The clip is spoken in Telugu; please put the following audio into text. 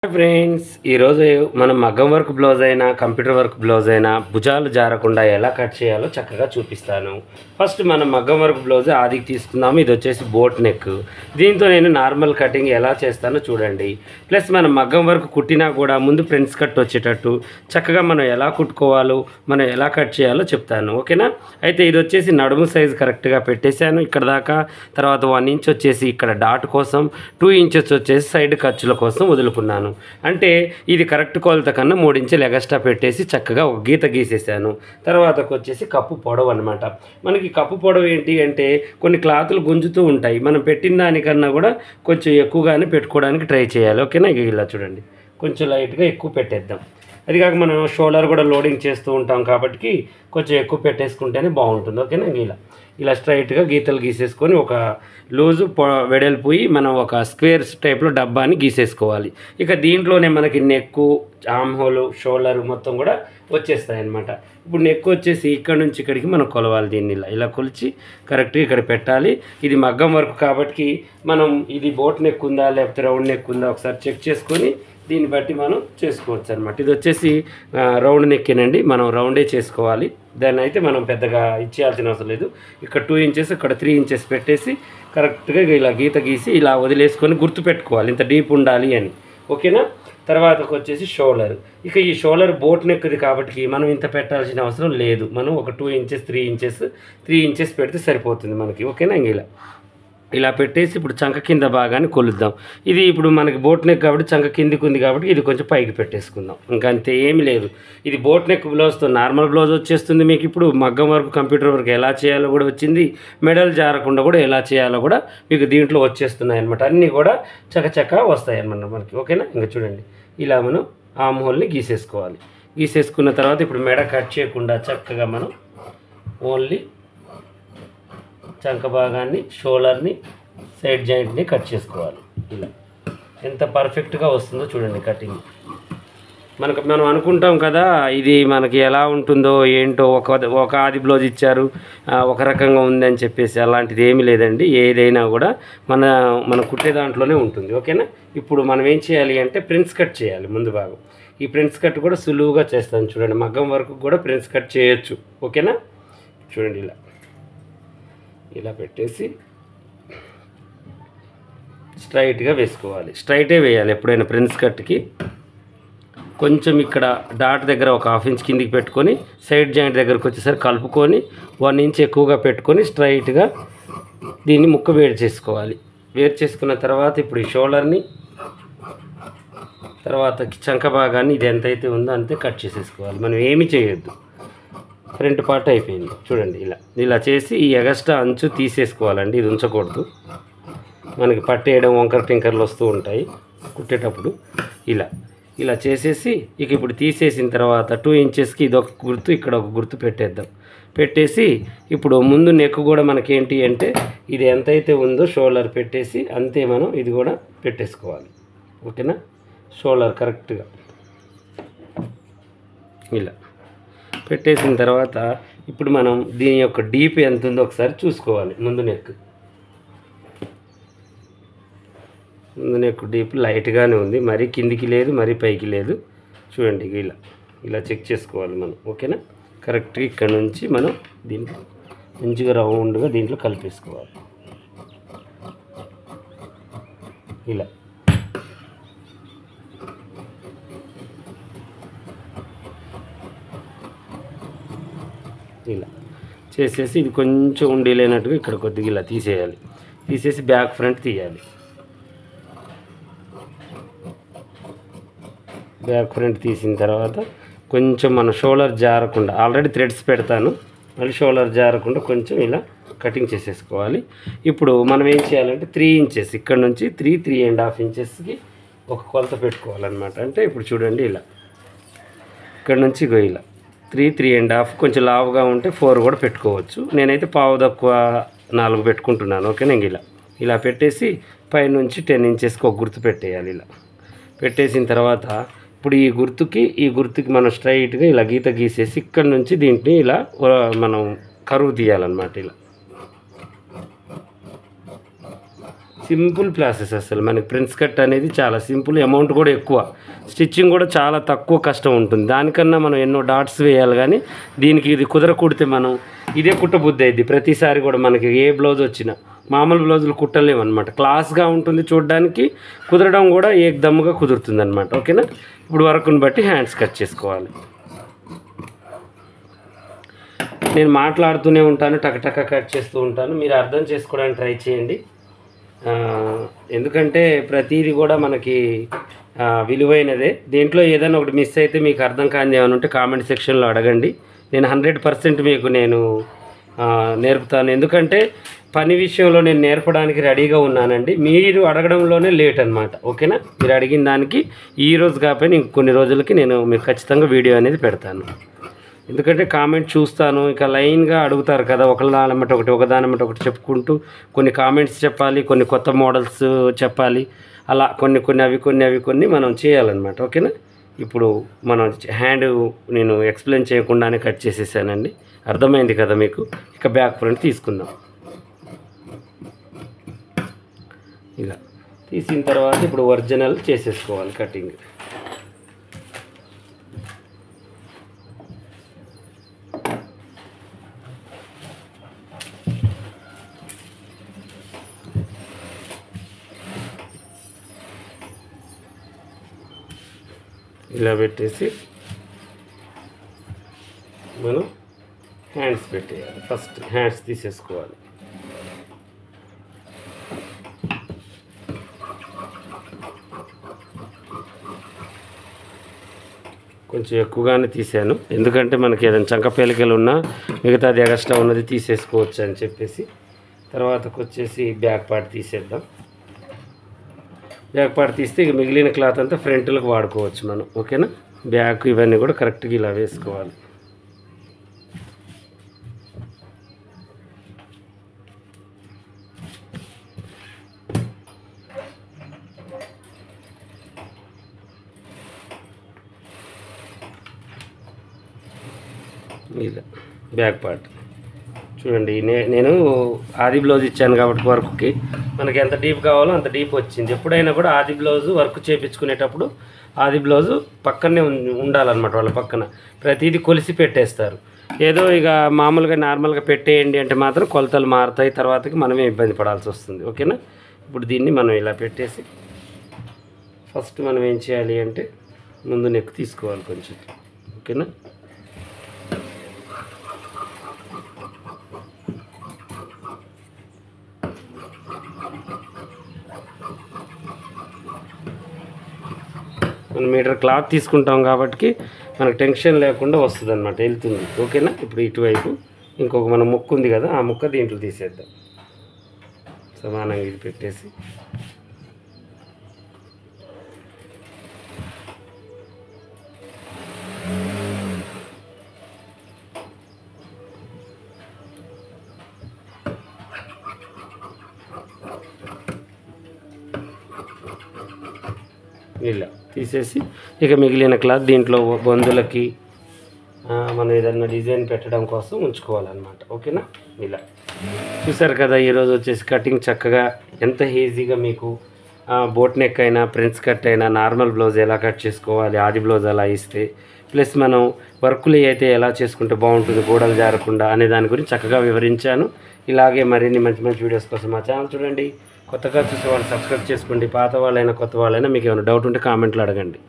హాయ్ ఫ్రెండ్స్, ఈరోజు మనం మగ్గం వర్క్ బ్లౌజ్ అయినా కంప్యూటర్ వర్క్ బ్లౌజ్ అయినా భుజాలు జారకుండా ఎలా కట్ చేయాలో చక్కగా చూపిస్తాను. ఫస్ట్ మనం మగ్గం వర్క్ బ్లౌజ్ ఆదికి తీసుకుందాము. ఇది వచ్చేసి బోట్ నెక్. దీంతో నేను నార్మల్ కటింగ్ ఎలా చేస్తానో చూడండి. ప్లస్ మనం మగ్గం వర్క్ కుట్టినా కూడా ముందు ఫ్రంట్స్ కట్ వచ్చేటట్టు చక్కగా మనం ఎలా కుట్టుకోవాలో, మనం ఎలా కట్ చేయాలో చెప్తాను. ఓకేనా? అయితే ఇది వచ్చేసి నడుము సైజు కరెక్ట్గా పెట్టేశాను ఇక్కడ దాకా. తర్వాత 1 ఇంచ్ వచ్చేసి ఇక్కడ డాట్ కోసం, 2 ఇంచెస్ వచ్చేసి సైడ్ ఖర్చుల కోసం వదులుకున్నాను. అంటే ఇది కరెక్ట్ కొలత కన్నా 3 ఇంచులు ఎగస్ట్రా పెట్టేసి చక్కగా ఒక గీత గీసేసాను. తర్వాతకు వచ్చేసి కప్పు పొడవు అనమాట. మనకి కప్పు పొడవు ఏంటి అంటే కొన్ని క్లాతులు గుంజుతూ ఉంటాయి. మనం పెట్టిన దానికన్నా కూడా కొంచెం ఎక్కువగానే పెట్టుకోవడానికి ట్రై చేయాలి. ఓకేనా? ఇక ఇలా చూడండి, కొంచెం లైట్గా ఎక్కువ పెట్టేద్దాం. అది కాక మనం షోల్డర్ కూడా లోడింగ్ చేస్తూ ఉంటాం కాబట్టి కొంచెం ఎక్కువ పెట్టేసుకుంటేనే బాగుంటుంది. ఓకేనా? ఇలా స్ట్రైట్గా గీతలు గీసేసుకొని ఒక లూజు వెడల్పోయి మనం ఒక స్క్వేర్ టైప్లో డబ్బాని గీసేసుకోవాలి. ఇక దీంట్లోనే మనకి నెక్కు, ఆమ్ హోలు, షోల్డర్ మొత్తం కూడా వచ్చేస్తాయి అన్నమాట. ఇప్పుడు నెక్ వచ్చేసి ఇక్కడ నుంచి ఇక్కడికి మనం కొలవాలి. దీన్ని ఇలా కొలిచి కరెక్ట్గా ఇక్కడ పెట్టాలి. ఇది మగ్గం వర్క్ కాబట్టి మనం ఇది బోట్ నెక్ ఉందా లేకపోతే రౌండ్ నెక్ ఉందా ఒకసారి చెక్ చేసుకొని దీన్ని బట్టి మనం చేసుకోవచ్చు అనమాట. ఇది వచ్చేసి రౌండ్ నెక్కేనండి, మనం రౌండే చేసుకోవాలి. దాన్ని అయితే మనం పెద్దగా ఇచ్చేయాల్సిన అవసరం లేదు. ఇక్కడ 2 ఇంచెస్, ఇక్కడ 3 ఇంచెస్ పెట్టేసి కరెక్ట్గా ఇలా గీత గీసి ఇలా వదిలేసుకొని గుర్తు పెట్టుకోవాలి ఇంత డీప్ ఉండాలి అని. ఓకేనా? తర్వాతకు వచ్చేసి షోల్డర్. ఇక ఈ షోల్డర్ బోట్ నెక్ది కాబట్టి మనం ఇంత పెట్టాల్సిన అవసరం లేదు. మనం ఒక 2 ఇంచెస్, 3 ఇంచెస్ పెడితే సరిపోతుంది మనకి. ఓకేనా? ఇలా పెట్టేసి ఇప్పుడు చంక కింద భాగాన్ని కొలుద్దాం. ఇది ఇప్పుడు మనకి బోట్ నెక్ కాబట్టి చంక కిందికి ఉంది కాబట్టి ఇది కొంచెం పైకి పెట్టేసుకుందాం. ఇంకా అంతే, ఏమి లేదు. ఇది బోట్ నెక్ బ్లౌజ్తో నార్మల్ బ్లౌజ్ వచ్చేస్తుంది మీకు. ఇప్పుడు మగ్గం వర్క్, కంప్యూటర్ వర్క్ ఎలా చేయాలో కూడా వచ్చింది. మెడల్ జారకుండా కూడా ఎలా చేయాలో కూడా మీకు దీంట్లో వచ్చేస్తున్నాయి అనమాట. అన్నీ కూడా చకచక వస్తాయి అన్నమాట మనకి. ఓకేనా? ఇంకా చూడండి, ఇలా మనం ఆమ్ హోల్ని గీసేసుకోవాలి. గీసేసుకున్న తర్వాత ఇప్పుడు మెడ కట్ చేయకుండా చక్కగా మనం ఓన్లీ చంక భాగాన్ని, షోల్డర్ని, సైడ్ జాయింట్ని కట్ చేసుకోవాలి. ఇలా ఎంత పర్ఫెక్ట్గా వస్తుందో చూడండి కటింగ్. మనం అనుకుంటాం కదా ఇది మనకి ఎలా ఉంటుందో ఏంటో, ఒక ఆది బ్లౌజ్ ఇచ్చారు ఒక రకంగా ఉందని చెప్పేసి అలాంటిది ఏమీ లేదండి. ఏదైనా కూడా మన కుట్టే దాంట్లోనే ఉంటుంది. ఓకేనా? ఇప్పుడు మనం ఏం చేయాలి అంటే ప్రిన్స్ కట్ చేయాలి ముందు భాగం. ఈ ప్రిన్స్ కట్ కూడా సులువుగా చేస్తాను చూడండి. మగ్గం వరకు కూడా ప్రిన్స్ కట్ చేయొచ్చు. ఓకేనా? చూడండి, ఇలా పెట్టేసి స్ట్రైట్గా వేసుకోవాలి. స్ట్రైటే వేయాలి ఎప్పుడైనా ప్రిన్స్ కట్కి. కొంచెం ఇక్కడ డాట్ దగ్గర ఒక 1/2 ఇంచ్ కిందికి పెట్టుకొని సైడ్ జాయింట్ దగ్గరకు వచ్చేసరికి కలుపుకొని 1 ఇంచ్ ఎక్కువగా పెట్టుకొని స్ట్రైట్గా దీన్ని ముక్క వేడి చేసుకోవాలి. వేడి చేసుకున్న తర్వాత ఇప్పుడు ఈ షోల్డర్ని, తర్వాత చంక భాగాన్ని ఇది ఎంతైతే ఉందో అంతే కట్ చేసేసుకోవాలి. మనం ఏమీ చేయొద్దు. ఫ్రంట్ పార్ట్ అయిపోయింది చూడండి. ఇలా చేసి ఈ ఎగస్ట్రా అంచు తీసేసుకోవాలండి. ఇది ఉంచకూడదు. మనకి పట్టేయడం, వంకర టింకర్లు వస్తూ ఉంటాయి కుట్టేటప్పుడు. ఇలా చేసేసి ఇప్పుడు తీసేసిన తర్వాత 2 ఇంచెస్కి ఇది ఒక గుర్తు, ఇక్కడ ఒక గుర్తు పెట్టేద్దాం. పెట్టేసి ఇప్పుడు ముందు నెక్ కూడా మనకేంటి అంటే ఇది ఎంతైతే ఉందో షోల్డర్ పెట్టేసి అంతే మనం ఇది కూడా పెట్టేసుకోవాలి. ఓకేనా? షోల్డర్ కరెక్ట్గా ఇలా పెట్టేసిన తర్వాత ఇప్పుడు మనం దీని యొక్క డీప్ ఎంత ఉందో ఒకసారి చూసుకోవాలి. ముందు నెక్ డీప్ లైట్గానే ఉంది, మరీ కిందికి లేదు, మరీ పైకి లేదు. చూడండి, ఇలా చెక్ చేసుకోవాలి మనం. ఓకేనా? కరెక్ట్గా ఇక్కడ నుంచి మనం దీంట్లో మంచిగా రౌండ్గా దీంట్లో కలిపేసుకోవాలి. ఇలా చేసేసి ఇది కొంచెం ఉండలేనట్టుగా ఇక్కడ కొద్దిగా ఇలా తీసేయాలి. తీసేసి బ్యాక్ ఫ్రంట్ తీయాలి. బ్యాక్ ఫ్రంట్ తీసిన తర్వాత కొంచెం మన షోల్డర్ జారకుండా, ఆల్రెడీ థ్రెడ్స్ పెడతాను, మళ్ళీ షోల్డర్ జారకుండా కొంచెం ఇలా కటింగ్ చేసేసుకోవాలి. ఇప్పుడు మనం ఏం చేయాలంటే 3 ఇంచెస్ ఇక్కడ నుంచి 3.5 ఇంచెస్కి ఒక కొలత పెట్టుకోవాలన్నమాట. అంటే ఇప్పుడు చూడండి, ఇక్కడ నుంచి ఇలా 3.5 కొంచెం లావుగా ఉంటే 4 కూడా పెట్టుకోవచ్చు. నేనైతే పావు తక్కువ 4 పెట్టుకుంటున్నాను. ఓకేనా? ఇలా పెట్టేసి పైనుంచి 10 ఇంచెస్కి ఒక గుర్తు పెట్టేయాలి. ఇలా పెట్టేసిన తర్వాత ఇప్పుడు ఈ గుర్తుకి మనం స్ట్రైట్గా ఇలా గీత గీసేసి ఇక్కడ నుంచి దీంట్లో ఇలా మనం కరువు తీయాలన్నమాట. ఇలా సింపుల్ ప్రాసెస్. అసలు మనకి ప్రిన్స్ కట్ అనేది చాలా సింపుల్, అమౌంట్ కూడా ఎక్కువ, స్టిచ్చింగ్ కూడా చాలా తక్కువ కష్టం ఉంటుంది. దానికన్నా మనం ఎన్నో డాట్స్ వేయాలి, కానీ దీనికి ఇది కుదరకూడితే మనం ఇదే కుట్టబుద్ధి అయింది. ప్రతిసారి కూడా మనకి ఏ బ్లౌజ్ వచ్చినా మామూలు బ్లౌజులు కుట్టలేము అనమాట. క్లాస్గా ఉంటుంది చూడడానికి, కుదరడం కూడా ఏకదమ్ముగా కుదురుతుంది అనమాట. ఓకేనా. ఇప్పుడు వర్క్ని బట్టి హ్యాండ్స్ కట్ చేసుకోవాలి. నేను మాట్లాడుతూనే ఉంటాను, టకటక కట్ చేస్తూ ఉంటాను, మీరు అర్థం చేసుకోవడానికి ట్రై చేయండి. ఎందుకంటే ప్రతిదీ కూడా మనకి విలువైనదే. దేంట్లో ఏదైనా ఒకటి మిస్ అయితే మీకు అర్థం కానిది ఏమైనా ఉంటే కామెంట్ సెక్షన్లో అడగండి. నేను 100% మీకు నేను నేర్పుతాను. ఎందుకంటే పని విషయంలో నేను నేర్పడానికి రెడీగా ఉన్నానండి. మీరు అడగడంలోనే లేట్ అనమాట. ఓకేనా. మీరు అడిగిన దానికి ఈరోజు కాకపోయినా ఇంకొన్ని రోజులకి నేను మీకు ఖచ్చితంగా వీడియో అనేది పెడతాను. ఎందుకంటే కామెంట్ చూస్తాను, ఇక లైన్గా అడుగుతారు కదా, ఒకదానమాట ఒకటి ఒకదానమాట ఒకటి చెప్పుకుంటూ కొన్ని కామెంట్స్ చెప్పాలి, కొన్ని కొత్త మోడల్స్ చెప్పాలి, అలా కొన్ని అవి కొన్ని మనం చేయాలన్నమాట. ఓకేనా. ఇప్పుడు మనం హ్యాండ్ నేను ఎక్స్ప్లెయిన్ చేయకుండానే కట్ చేసేసానండి. అర్థమైంది కదా మీకు. ఇక బ్యాక్ ఫ్రంట్ తీసుకుందాం. ఇలా తీసిన తర్వాత ఇప్పుడు ఒరిజినల్ చేసేసుకోవాలి కటింగ్. ఇలా పెట్టేసి మనం హ్యాండ్స్ పెట్టేయాలి. ఫస్ట్ హ్యాండ్స్ తీసేసుకోవాలి. కొంచెం ఎక్కువగానే తీసాను, ఎందుకంటే మనకి ఏదైనా చంకపేలికలు ఉన్నా మిగతాది ఎక్స్ట్రా ఉన్నది తీసేసుకోవచ్చు అని చెప్పేసి. తర్వాతకు వచ్చేసి బ్యాక్ పార్ట్ తీసేద్దాం. బ్యాక్ పార్ట్ తీస్తే ఇక మిగిలిన క్లాత్ అంతా ఫ్రంట్లకు వాడుకోవచ్చు మనం. ఓకేనా. బ్యాక్ ఇవన్నీ కూడా కరెక్ట్గా ఇలా వేసుకోవాలి. ఇలా బ్యాక్ పార్ట్ చూడండి. నేను ఆది బ్లౌజ్ ఇచ్చాను కాబట్టి వర్క్కి మనకి ఎంత డీప్ కావాలో అంత డీప్ వచ్చింది. ఎప్పుడైనా కూడా ఆది బ్లౌజ్ వర్క్ చేయించుకునేటప్పుడు ఆది బ్లౌజు పక్కనే ఉండాలన్నమాట. వాళ్ళ పక్కన ప్రతిదీ కొలిసి పెట్టేస్తారు. ఏదో ఇక మామూలుగా నార్మల్గా పెట్టేయండి అంటే మాత్రం కొలతలు మారుతాయి, తర్వాతకి మనమే ఇబ్బంది పడాల్సి వస్తుంది. ఓకేనా. ఇప్పుడు దీన్ని మనం ఇలా పెట్టేసి ఫస్ట్ మనం ఏం చేయాలి అంటే ముందు నెక్ తీసుకోవాలి కొంచెం. ఓకేనా. మనం మీటర్ క్లాత్ తీసుకుంటాం కాబట్టి మనకు టెన్షన్ లేకుండా వస్తుంది అన్నమాట, వెళ్తుంది. ఓకేనా. ఇప్పుడు ఇటువైపు ఇంకొక మన ముక్కు ఉంది కదా, ఆ ముక్క దీంట్లో తీసేద్దాం. సమానంగా ఇది పెట్టేసి ఇలా తీసేసి ఇక మిగిలిన క్లాత్ దీంట్లో బొందులకి మనం ఏదన్నా డిజైన్ పెట్టడం కోసం ఉంచుకోవాలన్నమాట. ఓకేనా. ఇలా చూసారు కదా. ఈరోజు వచ్చేసి కటింగ్ చక్కగా ఎంత ఈజీగా మీకు బోట్ నెక్ అయినా ప్రిన్స్ కట్ అయినా నార్మల్ బ్లౌజ్ ఎలా కట్ చేసుకోవాలి, ఆది బ్లౌజ్ అలా ఇస్తే, ప్లస్ మనం వర్కులు అయితే ఎలా చేసుకుంటే బాగుంటుంది గోడలు జారకుండా అనే దాని గురించి చక్కగా వివరించాను. ఇలాగే మరిన్ని మంచి మంచి వీడియోస్ కోసం మా ఛానల్ చూడండి. కొత్తగా చూసే వాళ్ళు సబ్స్క్రైబ్ చేసుకోండి. పాత వాళ్ళైనా కొత్త వాళ్ళైనా మీకు ఏమైనా డౌట్ ఉంటే కామెంట్లో అడగండి.